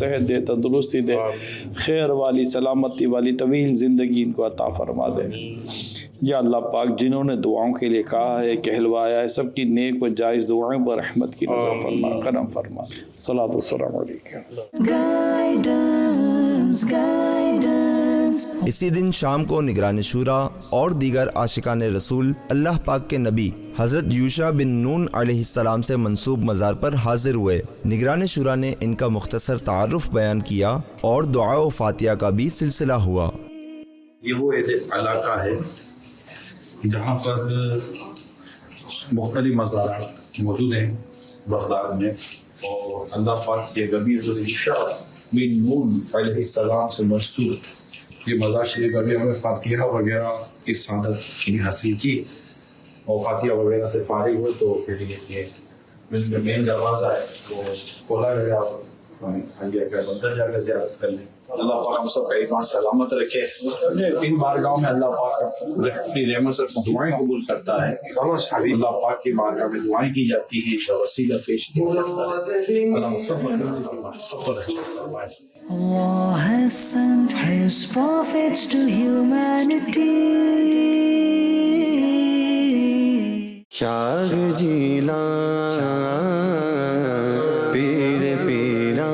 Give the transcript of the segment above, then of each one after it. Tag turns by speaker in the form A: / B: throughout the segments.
A: صحت دے، تندرستی دے، خیر والی، سلامتی والی طویل زندگی ان کو عطا فرما دے۔ یا اللہ پاک جنہوں نے دعاؤں کے لیے کہا ہے، کہلوایا ہے، سب کی نیک و جائز دعائیں پر رحمت کی نظر فرما، کرم فرما۔ صلاۃ والسلام علیکم۔
B: اسی دن شام کو نگران شورا اور دیگر عاشقان رسول اللہ پاک کے نبی حضرت یوشع بن نون علیہ السلام سے منسوب مزار پر حاضر ہوئے۔ نگران شورا نے ان کا مختصر تعارف بیان کیا اور دعا و فاتحہ کا بھی سلسلہ ہوا۔
C: یہ وہ علاقہ ہے جہاں پر مختلف مزارات موجود ہیں بغداد میں، اور اللہ پاک کے نبی حضرت یوشع بن نون علیہ السلام سے منسوب یہ مزار شریف ابھی ہمیں فاتحہ وغیرہ کی سعادت بھی حاصل کی، اور فاتحہ وغیرہ سے فارغ ہوئے تو پھر یہ مین دروازہ ہے وہ کھولا گیا، اندر جا کر زیارت کر لیں۔ اللہ پاک ہم سب کا ایمان سلامت رکھے۔ ان بارگاہوں میں اللہ پاک اپنی رحمت سے دعائیں قبول کرتا ہے، اللہ پاک کی بارگاہ میں دعائیں کی جاتی ہیں، وسیلہ پیش کیا جاتا ہے۔ اللہ سب پر
D: Allah has sent His prophets to humanity.
E: شاہ جیلا پیر پیرا۔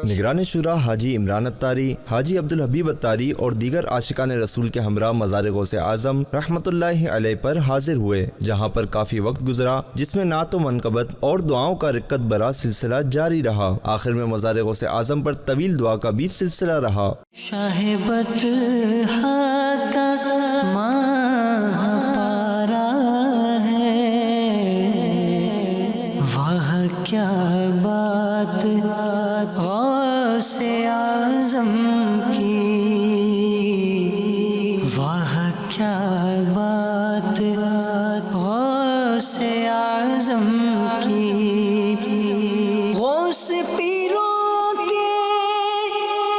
B: نگران شورا حاجی عمران اتاری، حاجی عبدالحبیب اتاری اور دیگر عاشقان رسول کے ہمراہ مزار غوث اعظم رحمۃ اللہ علیہ پر حاضر ہوئے، جہاں پر کافی وقت گزرا، جس میں نعت و منقبت اور دعاؤں کا رکت برا سلسلہ جاری رہا۔ آخر میں مزار غوث اعظم پر طویل دعا کا بھی سلسلہ رہا۔
D: شاہ بطحا کا ماہ پارا ہے، واہ کیا بات غوث اعظم کی، واہ کیا بات غوث اعظم کی۔ غوث پیروں کے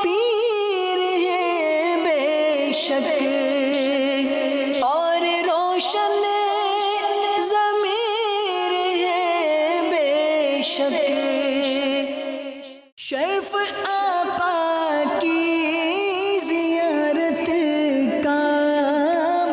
D: پیر ہیں بے شک، اور روشن ضمیر ہے بے شک، شرف آقا کی زیارت کا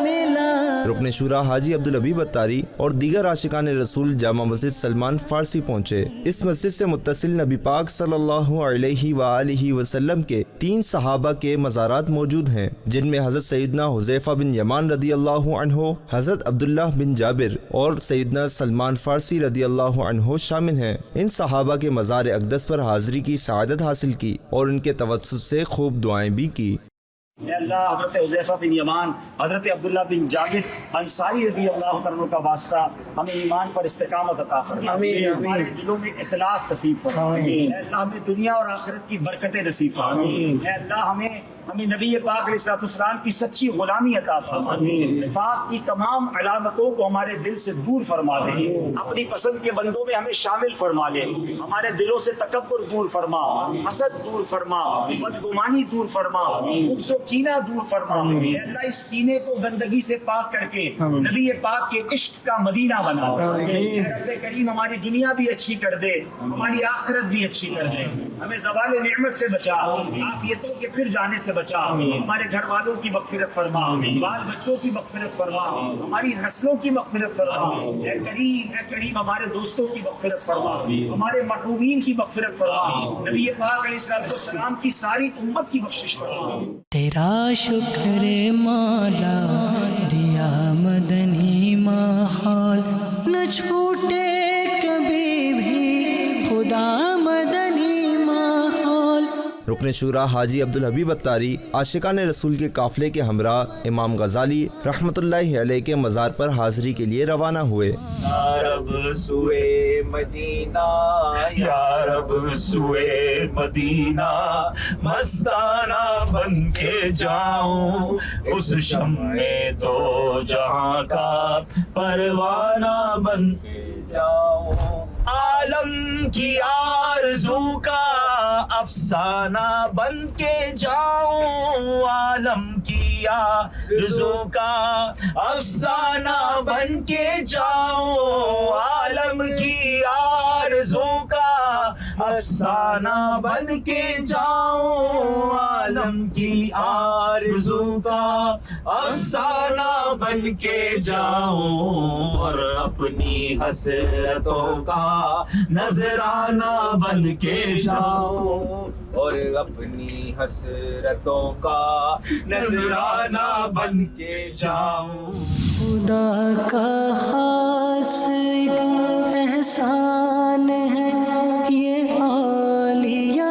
D: ملا۔
B: رکن شورا حاجی عبدالحبیب اتاری اور دیگر عاشقان رسول جامع مسجد سلمان فارسی پہنچے۔ اس مسجد سے متصل نبی پاک صلی اللہ علیہ وآلہ وسلم کے 3 صحابہ کے مزارات موجود ہیں، جن میں حضرت سیدنا حذیفہ بن یمان رضی اللہ عنہ، حضرت عبداللہ بن جابر اور سیدنا سلمان فارسی رضی اللہ عنہ شامل ہیں۔ ان صحابہ کے مزار اقدس پر حاضری کی سعادت حاصل کی اور ان کے توسط سے خوب دعائیں بھی کی۔
F: اے اللہ حضرت حذیفہ بن یمان، حضرت عبداللہ بن جابر انصاری رضی اللہ عنہ کا واسطہ ہمیں ایمان پر استقامت عطا فرما، ہمارے دلوں میں اخلاص نصیب فرما، اے اللہ ہمیں دنیا اور آخرت کی برکتیں نصیب فرما، اے اللہ ہمیں نبی پاک علیہ السلام کی سچی غلامی عطا فرما، نفاق کی تمام علامتوں کو ہمارے دل سے دور فرما دے، اپنی پسند کے بندوں میں ہمیں شامل فرما لے، ہمارے دلوں سے تکبر دور فرما، حسد دور فرما، بدگمانی دور فرما، خبث و کینہ دور فرما۔ اے اللہ اس سینے کو گندگی سے پاک کر کے نبی پاک کے عشق کا مدینہ بنا۔ اے رب کریم ہماری دنیا بھی اچھی کر دے، ہماری آخرت بھی اچھی کر دے، ہمیں زوال نعمت سے بچا، عافیتوں کے پھر جانے سے بچا، ہمارے گھر والوں کی مغفرت فرما، بال بچوں کی مغفرت فرما، ہماری نسلوں کی مغفرت فرما۔ اے کریم ہمارے دوستوں کی مغفرت فرما، ہمارے محرومین کی مغفرت فرما، نبی پاک علیہ السلام کی ساری امت کی بخشش فرما۔
D: تیرا شکر مولا دیا مدنی ماحول، نہ چھوٹے کبھی بھی خدا مدنی ماحول۔
B: رکن شورا حاجی عبدالحبیب اتاری عاشقان رسول کے قافلے کے ہمراہ امام غزالی رحمۃ اللہ علیہ کے مزار پر حاضری کے لیے روانہ ہوئے۔
E: یا رب سوئے مدینہ، یا رب سوئے مدینہ، مستانہ بن کے جاؤں اس شمع دو جہاں کا، پروانہ بن کے جاؤں عالم کی آرزو کا، افسانہ بن کے جاؤں عالم کی آرزو کا، افسانہ بن کے جاؤں عالم عالم کی آرزو کا افسانہ بن کے جاؤں، عالم کی آرزو کا افسانہ بن کے جاؤں، اور اپنی حسرتوں کا نذرانہ بن کے جاؤں، اور اپنی حسرتوں کا نذرانہ بن کے جاؤں۔
D: خدا کا خاص ایک احسان ہے یہ اولیاء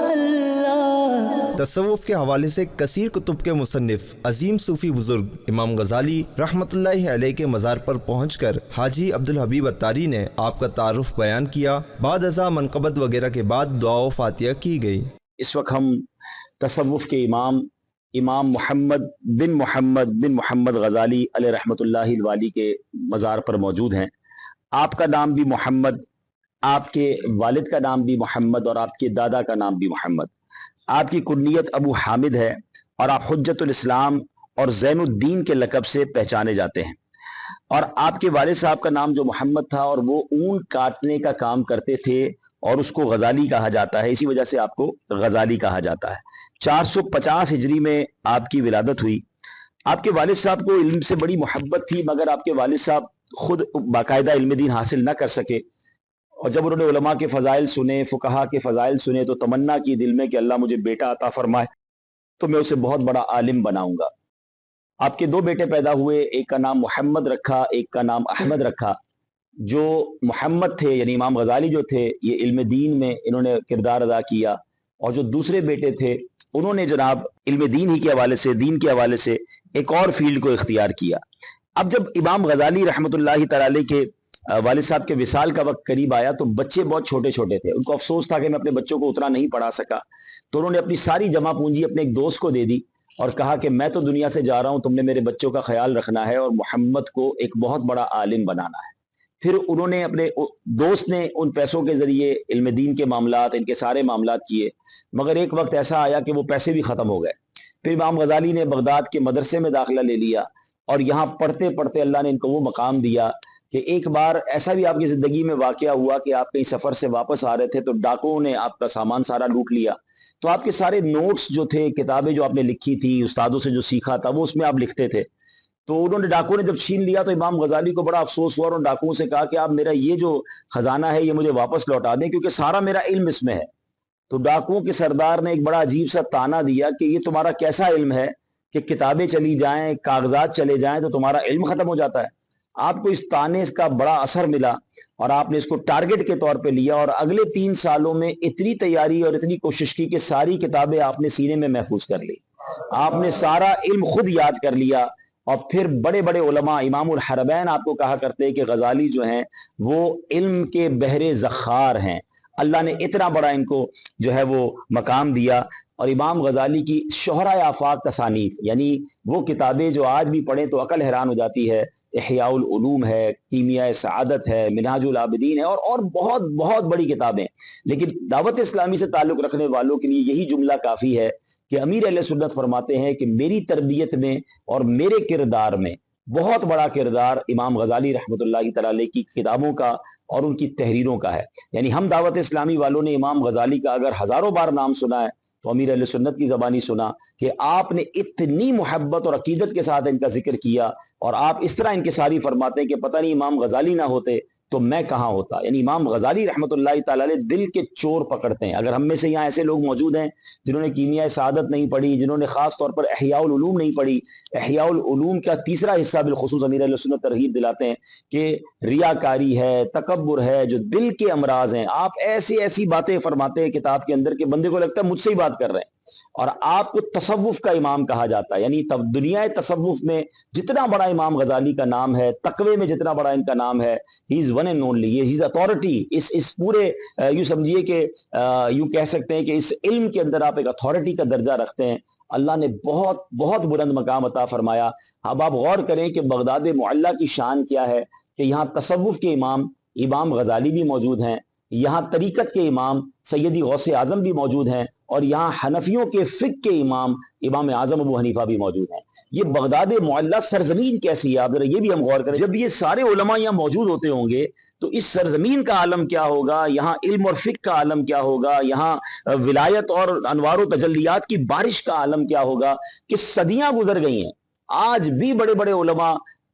D: اللہ۔
B: تصوف کے حوالے سے کثیر کتب کے مصنف عظیم صوفی بزرگ امام غزالی رحمۃ اللہ علیہ کے مزار پر پہنچ کر حاجی عبدالحبیب اتاری نے آپ کا تعارف بیان کیا۔ بعد ازاں منقبت وغیرہ کے بعد دعا و فاتحہ کی گئی۔
F: اس وقت ہم تصوف کے امام محمد بن محمد غزالی علیہ رحمۃ اللہ الوالی کے مزار پر موجود ہیں۔ آپ کا نام بھی محمد، آپ کے والد کا نام بھی محمد، اور آپ کے دادا کا نام بھی محمد۔ آپ کی کنیت ابو حامد ہے، اور آپ حجت الاسلام اور زین الدین کے لقب سے پہچانے جاتے ہیں۔ اور آپ کے والد صاحب کا نام جو محمد تھا، اور وہ اون کاٹنے کا کام کرتے تھے، اور اس کو غزالی کہا جاتا ہے، اسی وجہ سے آپ کو غزالی کہا جاتا ہے۔ 450 ہجری میں آپ کی ولادت ہوئی۔ آپ کے والد صاحب کو علم سے بڑی محبت تھی، مگر آپ کے والد صاحب خود باقاعدہ علم دین حاصل نہ کر سکے، اور جب انہوں نے علماء کے فضائل سنے، فقہا کے فضائل سنے، تو تمنا کی دل میں کہ اللہ مجھے بیٹا عطا فرمائے تو میں اسے بہت بڑا عالم بناؤں گا۔ آپ کے 2 بیٹے پیدا ہوئے، ایک کا نام محمد رکھا، ایک کا نام احمد رکھا۔ جو محمد تھے یعنی امام غزالی جو تھے، یہ علم دین میں انہوں نے کردار ادا کیا، اور جو دوسرے بیٹے تھے انہوں نے جناب علم دین ہی کے حوالے سے، دین کے حوالے سے ایک اور فیلڈ کو اختیار کیا۔ اب جب امام غزالی رحمۃ اللہ تعالی علیہ کے والد صاحب کے وصال کا وقت قریب آیا تو بچے بہت چھوٹے چھوٹے تھے، ان کو افسوس تھا کہ میں اپنے بچوں کو اتنا نہیں پڑھا سکا، تو انہوں نے اپنی ساری جمع پونجی اپنے ایک دوست کو دے دی اور کہا کہ میں تو دنیا سے جا رہا ہوں، تم نے میرے بچوں کا خیال رکھنا ہے اور محمد کو ایک بہت بڑا عالم بنانا ہے۔ پھر انہوں نے اپنے دوست نے ان پیسوں کے ذریعے علم دین کے معاملات، ان کے سارے معاملات کیے، مگر ایک وقت ایسا آیا کہ وہ پیسے بھی ختم ہو گئے۔ پھر امام غزالی نے بغداد کے مدرسے میں داخلہ لے لیا، اور یہاں پڑھتے پڑھتے اللہ نے ان کو وہ مقام دیا کہ ایک بار ایسا بھی آپ کی زندگی میں واقعہ ہوا کہ آپ کہیں سفر سے واپس آ رہے تھے تو ڈاکوؤں نے آپ کا سامان سارا لوٹ لیا، تو آپ کے سارے نوٹس جو تھے، کتابیں جو آپ نے لکھی تھی، استادوں سے جو سیکھا تھا، وہ اس میں آپ لکھتے تھے۔ تو انہوں نے ڈاکوؤں نے جب چھین لیا تو امام غزالی کو بڑا افسوس ہوا، اور ڈاکوؤں سے کہا کہ آپ میرا یہ جو خزانہ ہے یہ مجھے واپس لوٹا دیں، کیونکہ سارا میرا علم اس میں ہے۔ تو ڈاکوؤں کے سردار نے ایک بڑا عجیب سا طعنہ دیا کہ یہ تمہارا کیسا علم ہے کہ کتابیں چلی جائیں، کاغذات چلے جائیں تو تمہارا علم ختم ہو جاتا ہے۔ آپ کو اس طعنے کا بڑا اثر ملا، اور آپ نے اس کو ٹارگٹ کے طور پہ لیا، اور اگلے 3 سالوں میں اتنی تیاری اور اتنی کوشش کی کہ ساری کتابیں آپ نے سینے میں محفوظ کر لی، آپ نے سارا علم خود یاد کر لیا۔ اور پھر بڑے بڑے علماء، امام الحرمین آپ کو کہا کرتے کہ غزالی جو ہیں وہ علم کے بحر زخار ہیں، اللہ نے اتنا بڑا ان کو جو ہے وہ مقام دیا۔ اور امام غزالی کی شہرۂ آفاق تصانیف، یعنی وہ کتابیں جو آج بھی پڑھیں تو عقل حیران ہو جاتی ہے، احیاء العلوم ہے، کیمیائے سعادت ہے، منہاج العابدین ہے، اور بہت بہت بڑی کتابیں۔ لیکن دعوت اسلامی سے تعلق رکھنے والوں کے لیے یہی جملہ کافی ہے کہ امیر اہل سنت فرماتے ہیں کہ میری تربیت میں اور میرے کردار میں بہت بڑا کردار امام غزالی رحمۃ اللہ تعالی علیہ کی کتابوں کا اور ان کی تحریروں کا ہے۔ یعنی ہم دعوت اسلامی والوں نے امام غزالی کا اگر ہزاروں بار نام سنا ہے تو امیر اہل سنت کی زبانی سنا کہ آپ نے اتنی محبت اور عقیدت کے ساتھ ان کا ذکر کیا، اور آپ اس طرح انکساری فرماتے ہیں کہ پتہ نہیں امام غزالی نہ ہوتے تو میں کہاں ہوتا۔ یعنی امام غزالی رحمۃ اللہ تعالی علیہ دل کے چور پکڑتے ہیں۔ اگر ہم میں سے یہاں ایسے لوگ موجود ہیں جنہوں نے کیمیائے سعادت نہیں پڑھی، جنہوں نے خاص طور پر احیاء العلوم نہیں پڑھی، احیاء العلوم کا تیسرا حصہ بالخصوص امیر اہل سنت ترغیب دلاتے ہیں کہ ریاکاری ہے، تکبر ہے، جو دل کے امراض ہیں، آپ ایسی ایسی باتیں فرماتے ہیں کتاب کے اندر کہ بندے کو لگتا ہے مجھ سے ہی بات کر رہے ہیں۔ اور آپ کو تصوف کا امام کہا جاتا ہے، یعنی دنیا تصوف میں جتنا بڑا امام غزالی کا نام ہے، تقوی میں جتنا بڑا ان کا نام ہے، he is one and only, he is authority. اس پورے یوں سمجھیے کہ یوں کہہ سکتے ہیں کہ اس علم کے اندر آپ ایک اتھارٹی کا درجہ رکھتے ہیں۔ اللہ نے بہت بہت بلند مقام عطا فرمایا۔ اب آپ غور کریں کہ بغداد معلیٰ کی شان کیا ہے کہ یہاں تصوف کے امام غزالی بھی موجود ہیں،
G: یہاں طریقت کے امام سیدی غوث اعظم بھی موجود ہیں، اور یہاں حنفیوں کے فقہ کے امام امام اعظم ابو حنیفہ بھی موجود ہیں۔ یہ بغداد معلیٰ سرزمین کیسی ہے، آپ ذرا یہ بھی ہم غور کریں۔ جب یہ سارے علماء یہاں موجود ہوتے ہوں گے تو اس سرزمین کا عالم کیا ہوگا، یہاں علم اور فقہ کا عالم کیا ہوگا، یہاں ولایت اور انوار و تجلیات کی بارش کا عالم کیا ہوگا، کہ صدیاں گزر گئی ہیں، آج بھی بڑے بڑے علماء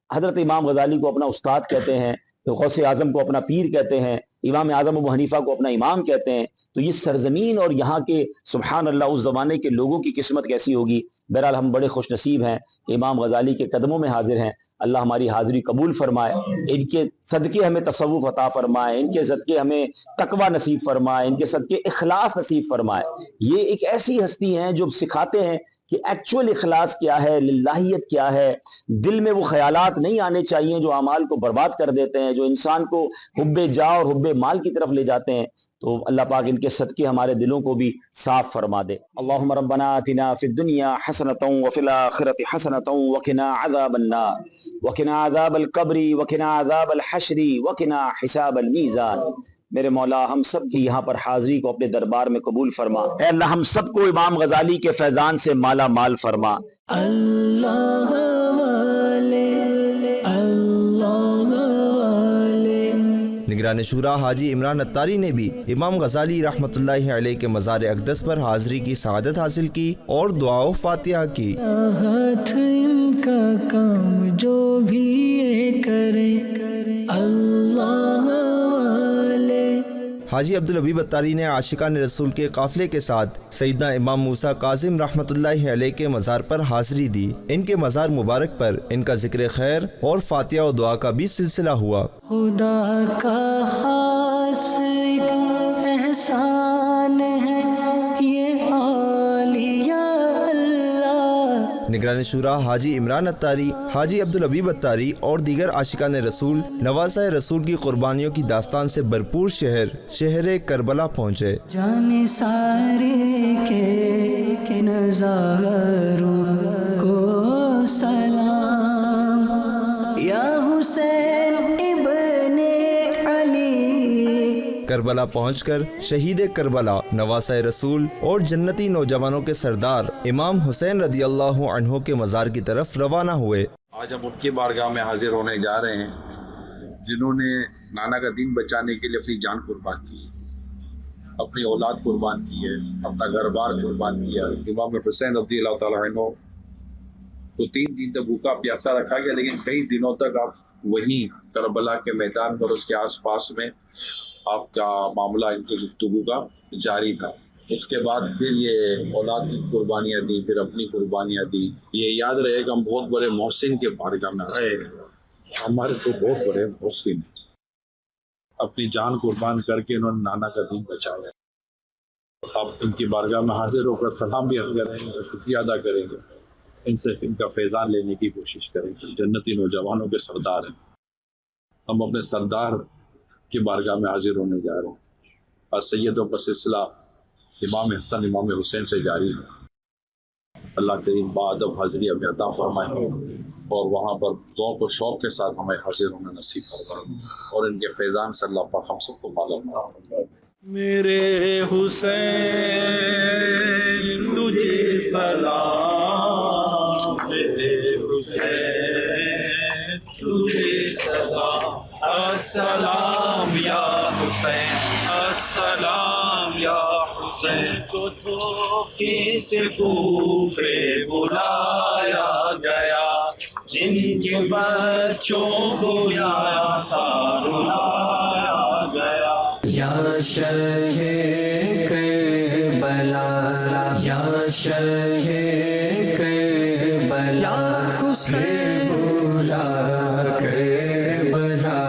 G: حضرت امام غزالی کو اپنا استاد کہتے ہیں، غوث اعظم کو اپنا پیر کہتے ہیں، امام اعظم ابو حنیفہ کو اپنا امام کہتے ہیں۔ تو یہ سرزمین اور یہاں کے سبحان اللہ اس زمانے کے لوگوں کی قسمت کیسی ہوگی۔ بہرحال ہم بڑے خوش نصیب ہیں کہ امام غزالی کے قدموں میں حاضر ہیں۔ اللہ ہماری حاضری قبول فرمائے، ان کے صدقے ہمیں تصوف عطا فرمائے، ان کے صدقے ہمیں تقوی نصیب فرمائے، ان کے صدقے اخلاص نصیب فرمائے۔ یہ ایک ایسی ہستی ہیں جو سکھاتے ہیں کہ ایکچول اخلاص کیا ہے، للہیت کیا ہے۔ دل میں وہ خیالات نہیں آنے چاہیے جو اعمال کو برباد کر دیتے ہیں، جو انسان کو حب جاہ اور حب مال کی طرف لے جاتے ہیں۔ تو اللہ پاک ان کے صدقے ہمارے دلوں کو بھی صاف فرما دے۔ اللہم ربنا آتنا فی الدنیا حسنۃ وفی الآخرۃ حسنۃ وقنا عذاب النار وقنا عذاب القبر وقنا عذاب الحشر وقنا حساب المیزان۔ میرے مولا ہم سب کی یہاں پر حاضری کو اپنے دربار میں قبول فرما۔ اے اللہ ہم سب کو امام غزالی کے فیضان سے مالا مال فرما۔
D: اللہ والے اللہ والے۔
B: نگران شورا حاجی عمران اتاری نے بھی امام غزالی رحمۃ اللہ علیہ کے مزار اقدس پر حاضری کی سعادت حاصل کی اور دعا و فاتحہ کی۔
D: ہاتھ ان کا کام جو بھی یہ کرے اللہ والے۔
B: حاجی عبدالحبیب اتاری نے عاشقان رسول کے قافلے کے ساتھ سیدنا امام موسیٰ کاظم رحمۃ اللہ علیہ کے مزار پر حاضری دی۔ ان کے مزار مبارک پر ان کا ذکر خیر اور فاتحہ و دعا کا بھی سلسلہ ہوا۔
D: خدا کا خاص ایک احسان ہے یہ اولیاء اللہ۔
B: نگران شورا حاجی عمران اتاری، حاجی عبدالحبیب اتاری اور دیگر عاشقان رسول نوازہ رسول کی قربانیوں کی داستان سے بھرپور شہر کربلا پہنچے۔
D: جان سارے کے نظاروں کو سلام، یا حسین ابن علی۔
B: کربلا پہنچ کر شہید کربلا، نواسہ رسول اور جنتی نوجوانوں کے سردار امام حسین رضی اللہ عنہ کے مزار کی طرف روانہ ہوئے۔
C: آج ہم ان کی بارگاہ میں حاضر ہونے جا رہے ہیں جنہوں نے نانا کا دین بچانے کے لیے اپنی جان قربان کی، اپنی اولاد قربان کی ہے، اپنا گھر بار قربان کیا۔ امام حسین رضی اللہ تعالیٰ عنہ کو 3 دن تک بھوکا پیاسا رکھا گیا، لیکن کئی دنوں تک آپ وہیں کربلا کے میدان پر اس کے آس پاس میں آپ کا معاملہ ان کی گفتگو کا جاری تھا۔ اس کے بعد پھر یہ اولاد کی قربانیاں دی، پھر اپنی قربانیاں دی۔ یہ یاد رہے کہ ہم بہت بڑے محسن کے بارگاہ میں آئے، ہمارے تو بہت بڑے محسن اپنی جان قربان کر کے انہوں نے نانا کا دین بچایا۔ آپ ان کی بارگاہ میں حاضر ہو کر سلام بھی عرض کریں گے، شکریہ ادا کریں گے، ان سے ان کا فیضان لینے کی کوشش کریں گے۔ جنتی نوجوانوں کے سردار ہیں، ہم اپنے سردار کی بارگاہ میں حاضر ہونے جا رہے ہیں۔ اور سیدوں کا سلسلہ امام حسن امام حسین سے جاری ہے۔ اللہ کریم بادب حاضری ہمیں عطا فرمائے اور وہاں پر ذوق و شوق کے ساتھ ہمیں حاضر ہونا نصیب فرمائے اور ان کے فیضان سے اللہ پاک ہم سب کو مالا مال فرمائے۔
E: میرے حسین تجھے سلام، میرے حسین تجھے سلام، السلام یا حسین، السلام یا حسین کو دھوکے سے کوفے بلایا گیا، جن کے بچوں کو یاسا رلایا گیا۔
D: یا شہ کربلا، یا شہ کربلا، حسین بلا کربلا،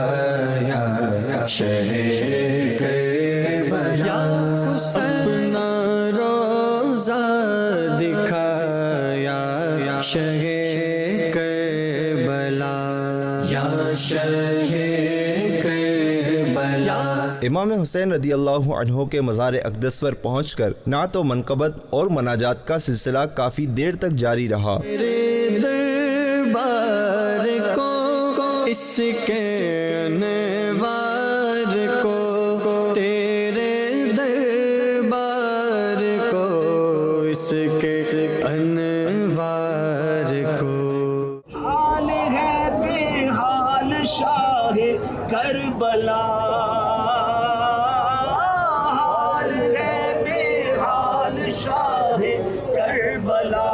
D: یا شہ کربلا، اپنا روزہ دکھایا، شہ کربلا، یا شہ کربلا۔
B: امام حسین رضی اللہ عنہ کے مزار اقدس پر پہنچ کر نعت و منقبت اور مناجات کا سلسلہ کافی دیر تک جاری رہا۔
D: تیرے دربار کو، اس کے انوار کو، اس کے انوار کو
F: حال ہے بے حال شاہ کربلا، حال ہے بے حال شاہ کربلا،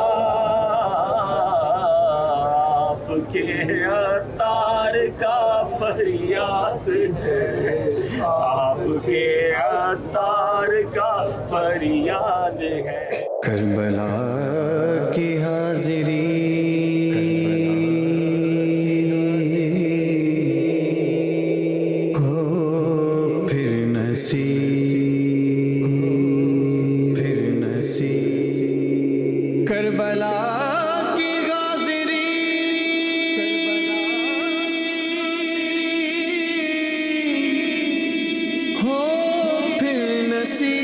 F: آپ کے عطار کا فریاد ہے، آپ کے عطار کا فریاد ہے۔
D: کربلا کی حاضری ہو پھر نصیب، پھر نصیب کربلا کی حاضری ہو پھر نصیب۔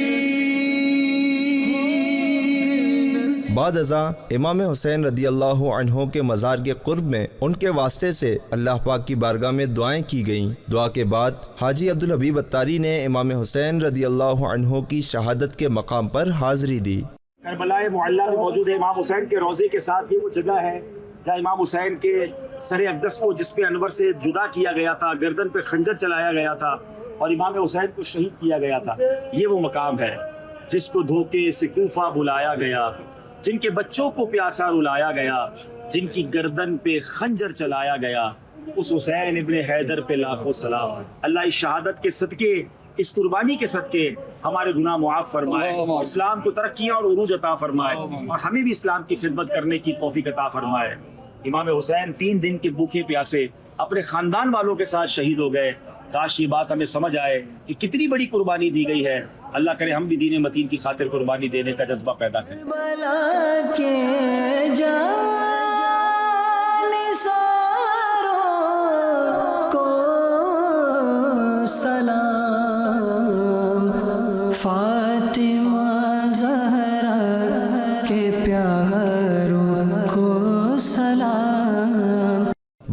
B: بعد ازاں امام حسین رضی اللہ عنہ کے مزار کے قرب میں ان کے واسطے سے اللہ پاک کی بارگاہ میں دعائیں کی گئیں۔ دعا کے بعد حاجی عبدالحبیب اتاری نے امام حسین رضی اللہ عنہ کی شہادت کے مقام پر حاضری دی۔
F: کربلا معلیٰ میں موجود ہے امام حسین کے روضے کے ساتھ، یہ وہ جگہ ہے جہاں امام حسین کے سر اقدس کو، جس پہ انور سے جدا کیا گیا تھا، گردن پہ خنجر چلایا گیا تھا اور امام حسین کو شہید کیا گیا تھا، یہ وہ مقام ہے جس کو دھوکے سے کوفہ بلایا گیا، جن کے بچوں کو پیاسا رلایا گیا، جن کی گردن پہ خنجر چلایا گیا، اس حسین ابن حیدر پہ لاکھوں سلام۔ اللہ اس شہادت کے صدقے، اس قربانی کے صدقے ہمارے گناہ معاف فرمائے، اسلام کو ترقیاں اور عروج عطا فرمائے، اور ہمیں بھی اسلام کی خدمت کرنے کی توفیق عطا فرمائے۔ امام حسین 3 دن کے بھوکے پیاسے اپنے خاندان والوں کے ساتھ شہید ہو گئے۔ کاش یہ بات ہمیں سمجھ آئے کہ کتنی بڑی قربانی دی گئی ہے۔ اللہ کرے ہم بھی دین متین کی خاطر قربانی دینے کا جذبہ پیدا کریں۔
D: کربلا کے جانثاروں کو سلام، فاطمہ زہرا کے پیاروں کو سلام۔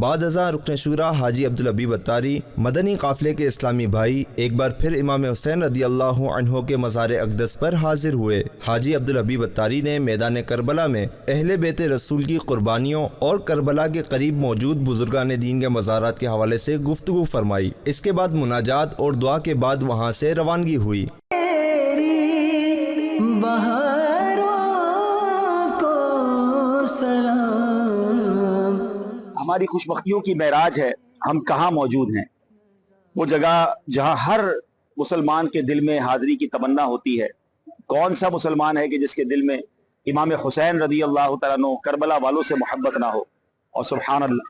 B: بعد ازاں رکن شورا حاجی عبدالحبیب اتاری مدنی قافلے کے اسلامی بھائی ایک بار پھر امام حسین رضی اللہ عنہ کے مزار اقدس پر حاضر ہوئے۔ حاجی عبدالحبیب اتاری نے میدان کربلا میں اہل بیت رسول کی قربانیوں اور کربلا کے قریب موجود بزرگان دین کے مزارات کے حوالے سے گفتگو فرمائی۔ اس کے بعد مناجات اور دعا کے بعد وہاں سے روانگی ہوئی۔
D: بہاروں کو سلام۔
G: ہماری خوش بختیوں کی معراج ہے، ہم کہاں موجود ہیں؟ وہ جگہ جہاں ہر مسلمان کے دل میں حاضری کی تمنا ہوتی ہے۔ کون سا مسلمان ہے کہ جس کے دل میں امام حسین رضی اللہ تعالیٰ عنہ کربلا والوں سے محبت نہ ہو؟ اور سبحان اللہ،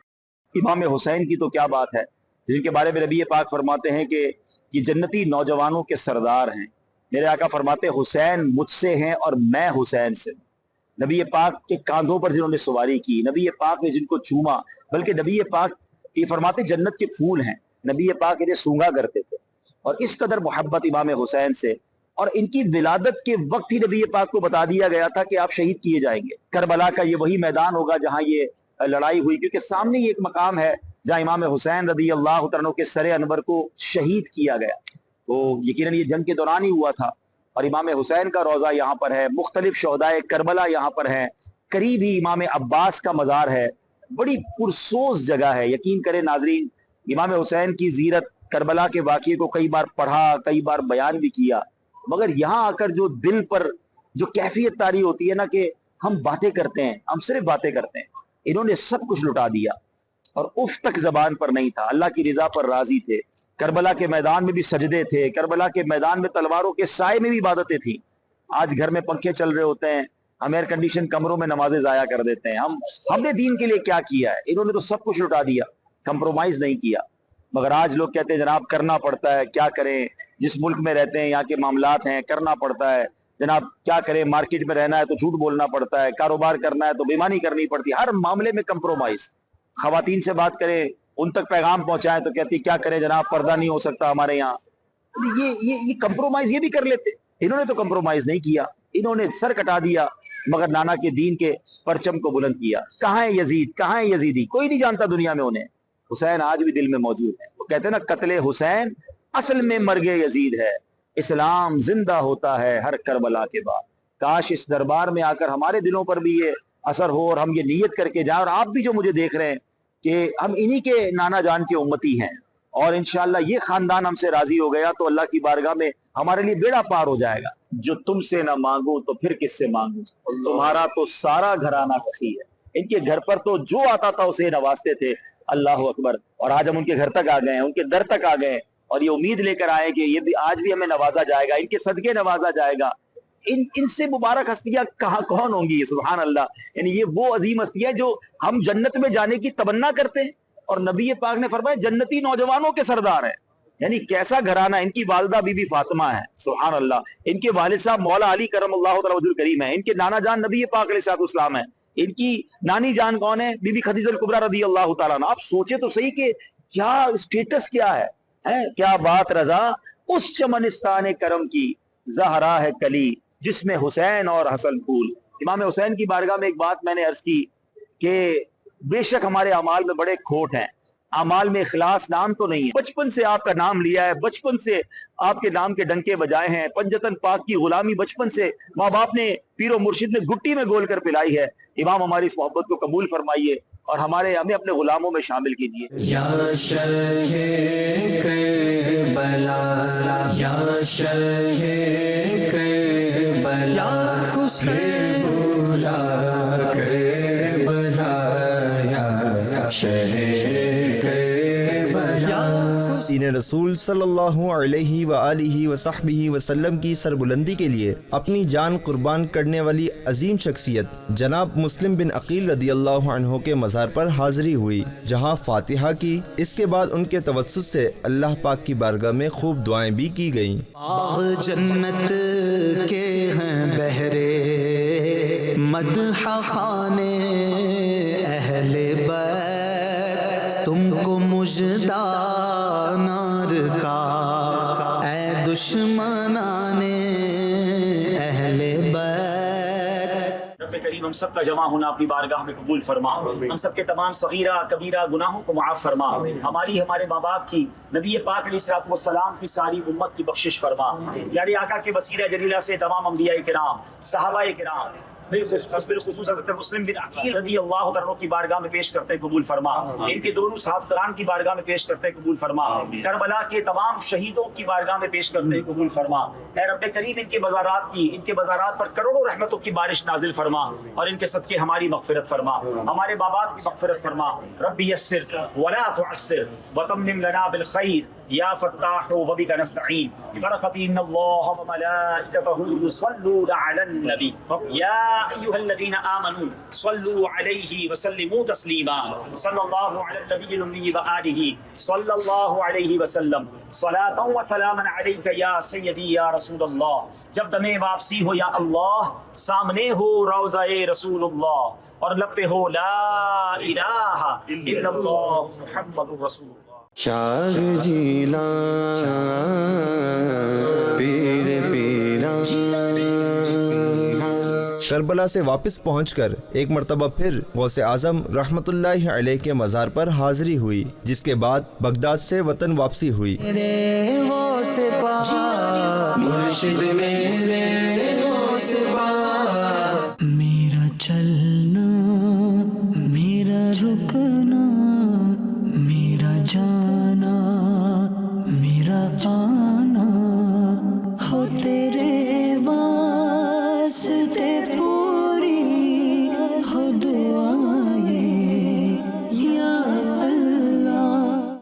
G: امام حسین کی تو کیا بات ہے، جن کے بارے میں نبی پاک فرماتے ہیں کہ یہ جنتی نوجوانوں کے سردار ہیں۔ میرے آقا فرماتے حسین مجھ سے ہیں اور میں حسین سے ہوں۔ نبی پاک کے کاندھوں پر جنہوں نے سواری کی، نبی پاک نے جن کو چوما، بلکہ نبی پاک یہ فرماتے جنت کے پھول ہیں، نبی پاک انہیں سونگا کرتے تھے۔ اور اس قدر محبت امام حسین سے، اور ان کی ولادت کے وقت ہی نبی پاک کو بتا دیا گیا تھا کہ آپ شہید کیے جائیں گے۔ کربلا کا یہ وہی میدان ہوگا جہاں یہ لڑائی ہوئی، کیونکہ سامنے یہ ایک مقام ہے جہاں امام حسین رضی اللہ عنہ کے سر انور کو شہید کیا گیا۔ تو یقیناً یہ جنگ کے دوران ہی ہوا تھا، اور امام حسین کا روضہ یہاں پر ہے، مختلف شہدائے کربلا یہاں پر ہیں، قریب ہی امام عباس کا مزار ہے۔ بڑی پرسوز جگہ ہے، یقین کریں ناظرین، امام حسین کی زیرت کربلا کے واقعے کو کئی بار پڑھا، کئی بار بیان بھی کیا، مگر یہاں آ کر جو دل پر جو کیفیت طاری ہوتی ہے نا کہ ہم باتیں کرتے ہیں، ہم صرف باتیں کرتے ہیں، انہوں نے سب کچھ لٹا دیا اور اف تک زبان پر نہیں تھا، اللہ کی رضا پر راضی تھے۔ کربلا کے میدان میں بھی سجدے تھے، کربلا کے میدان میں تلواروں کے سائے میں بھی عبادتیں تھیں۔ آج گھر میں پنکھے چل رہے ہوتے ہیں، ہم ایئر کنڈیشن کمروں میں نمازیں ضائع کر دیتے ہیں۔ ہم نے دین کے لیے کیا کیا ہے؟ انہوں نے تو سب کچھ لٹا دیا، کمپرومائز نہیں کیا۔ مگر آج لوگ کہتے ہیں جناب کرنا پڑتا ہے، کیا کریں، جس ملک میں رہتے ہیں یہاں کے معاملات ہیں، کرنا پڑتا ہے جناب، کیا کریں، مارکیٹ میں رہنا ہے تو جھوٹ بولنا پڑتا ہے، کاروبار کرنا ہے تو بےمانی کرنی پڑتی ہے، ہر معاملے میں کمپرومائز۔ خواتین سے بات کریں، ان تک پیغام پہنچائیں تو کہتی کیا کریں جناب، پردہ نہیں ہو سکتا ہمارے یہاں۔ یہ کمپرومائز یہ بھی کر لیتے، انہوں نے تو کمپرومائز نہیں کیا، انہوں نے سر کٹا دیا مگر نانا کے دین کے پرچم کو بلند کیا۔ کہاں ہے یزید، کہاں ہے یزیدی؟ کوئی نہیں جانتا دنیا میں انہیں۔ حسین آج بھی دل میں موجود ہے۔ وہ کہتے ہیں نا قتل حسین اصل میں مرگ یزید ہے، اسلام زندہ ہوتا ہے ہر کربلا کے بعد۔ کاش اس دربار میں آ کر ہمارے دلوں پر بھی یہ اثر ہو اور ہم یہ نیت کر کے جائیں، اور آپ بھی جو مجھے دیکھ رہے ہیں کہ ہم انہی کے نانا جان کے امتی ہیں، اور انشاءاللہ یہ خاندان ہم سے راضی ہو گیا تو اللہ کی بارگاہ میں ہمارے لیے بیڑا پار ہو جائے گا۔ جو تم سے نہ مانگوں تو پھر کس سے مانگوں، تمہارا تو سارا گھرانہ سخی ہے۔ ان کے گھر پر تو جو آتا تھا اسے نوازتے تھے، اللہ اکبر، اور آج ہم ان کے گھر تک آ گئے ہیں، ان کے در تک آ گئے ہیں، اور یہ امید لے کر آئے کہ یہ بھی آج بھی ہمیں نوازا جائے گا، ان کے صدقے نوازا جائے گا۔ ان سے مبارک ہستیاں کہاں کون ہوں گی، سبحان اللہ۔ یعنی یہ وہ عظیم ہستیاں جو ہم جنت میں جانے کی تمنا کرتے ہیں، اور نبی پاک نے فرمایا جنتی نوجوانوں کے سردار ہیں۔ یعنی کیسا گھرانہ، ان کی والدہ بی بی فاطمہ ہے، سبحان اللہ، ان کے والد صاحب مولا علی کرم اللہ تعالی وجہ الکریم ہے، ان کے نانا جان نبی پاک علیہ الصلوۃ والسلام ہے، ان کی نانی جان کون ہے، بی بی خدیجہ الکبریٰ رضی اللہ تعالیٰ عنہ۔ آپ سوچے تو صحیح کہ کیا اسٹیٹس کیا ہے، کیا بات رضا اس چمنستان کرم کی زہرا ہے کلی جس میں حسین اور حسن پھول۔ امام حسین کی بارگاہ میں ایک بات میں نے عرض کی کہ بے شک ہمارے اعمال میں بڑے کھوٹ ہیں، اعمال میں اخلاص نام تو نہیں ہے۔ بچپن سے آپ کا نام لیا ہے، بچپن سے آپ کے نام کے ڈنکے بجائے ہیں، پنجتن پاک کی غلامی بچپن سے ماں باپ نے پیر و مرشد نے گٹی میں گول کر پلائی ہے۔ امام ہماری اس محبت کو قبول فرمائیے اور ہمیں اپنے غلاموں میں شامل کیجیے۔
D: یا شرح کربلا، یا شرح کربلا، یا حسین بولا کربلا، یا شرح کربلا۔
B: دین رسول صلی اللہ علیہ وآلہ وصحبہ وسلم کی سربلندی کے لیے اپنی جان قربان کرنے والی عظیم شخصیت جناب مسلم بن عقیل رضی اللہ عنہ کے مزار پر حاضری ہوئی، جہاں فاتحہ کی۔ اس کے بعد ان کے توسط سے اللہ پاک کی بارگاہ میں خوب دعائیں بھی کی گئیں۔
D: باغ جنت کے ہیں بہرے، مدح خانے اہل بیت، تم کو مژدہ نار کا اے دشمنان اہل بیت۔
F: رب کریم ہم سب کا جمع ہونا اپنی بارگاہ میں قبول فرما، ہم سب کے تمام صغیرہ کبیرہ گناہوں کو معاف فرما، ہمارے ماں باپ کی، نبی پاک علیہ الصلوۃ والسلام کی ساری امت کی بخشش فرما۔ یعنی آقا کے وسیلہ جلیلہ سے تمام انبیاء کرام، صحابہ کرام، بالخصوص حضرت مسلم بن عقیل رضی اللہ عنہ کی بارگاہ میں پیش کرتے قبول فرما، ان کے دونوں صحابہ کی بارگاہ میں پیش کرتے قبول فرما، کربلا کے تمام شہیدوں کی بارگاہ میں پیش کرتے قبول فرما۔ اے رب کریم ان کے مزارات پر کروڑوں رحمتوں کی بارش نازل فرما، اور ان کے صدقے ہماری مغفرت فرما، ہمارے باپ کی مغفرت فرما۔ رب یسر ولا تعسر وتمم لنا بالخیر یا فتاح وبک نستعین برکت ان اللہ وملائکتہ یصلون علی النبی یا ایھا الذین آمنوا صلوا علیہ وسلموا تسلیما صلی اللہ علی النبی الامی وآلہ صلی اللہ علیہ وسلم صلاۃ و سلاما علیک یا سیدی یا رسول اللہ۔ جب دم واپسی ہو یا اللہ، سامنے ہو روضہ رسول اللہ، اور لب پہ ہو لا الہ الا اللہ محمد رسول اللہ۔
D: شاہ جیلا پیر پیرا۔
B: کربلا سے واپس پہنچ کر ایک مرتبہ پھر غوث اعظم رحمت اللہ علیہ کے مزار پر حاضری ہوئی، جس کے بعد بغداد سے وطن واپسی ہوئی۔
D: میرے غوث پاک مرشد میرے